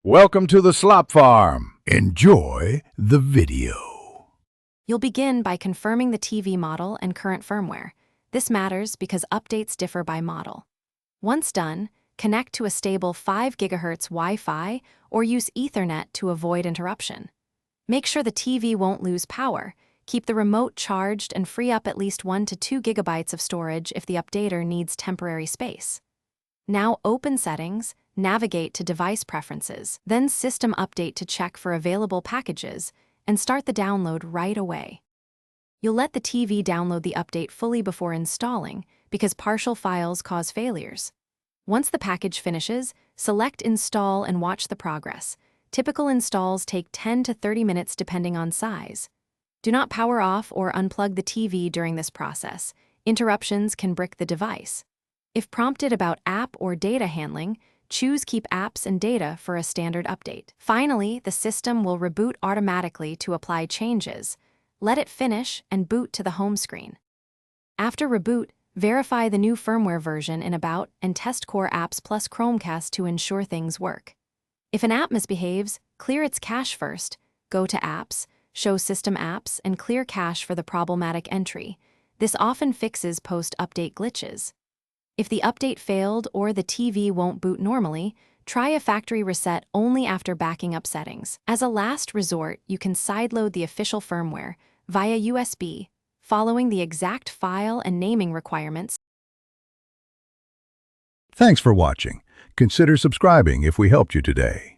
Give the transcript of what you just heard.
Welcome to the Slop Farm. Enjoy the video. You'll begin by confirming the TV model and current firmware. This matters because updates differ by model. Once done, connect to a stable 5 GHz Wi-Fi or use Ethernet to avoid interruption. Make sure the TV won't lose power. Keep the remote charged and free up at least 1 to 2 GB of storage if the updater needs temporary space. Now open Settings, navigate to Device Preferences, then System Update to check for available packages, and start the download right away. You'll let the TV download the update fully before installing because partial files cause failures. Once the package finishes, select Install and watch the progress. Typical installs take 10 to 30 minutes depending on size. Do not power off or unplug the TV during this process. Interruptions can brick the device. If prompted about app or data handling, choose Keep Apps and Data for a standard update. Finally, the system will reboot automatically to apply changes. Let it finish and boot to the home screen. After reboot, verify the new firmware version in About and test core apps plus Chromecast to ensure things work. If an app misbehaves, clear its cache first. Go to Apps, show System Apps, and clear cache for the problematic entry. This often fixes post-update glitches. If the update failed or the TV won't boot normally, try a factory reset only after backing up settings. As a last resort, you can sideload the official firmware via USB, following the exact file and naming requirements. Thanks for watching. Consider subscribing if we helped you today.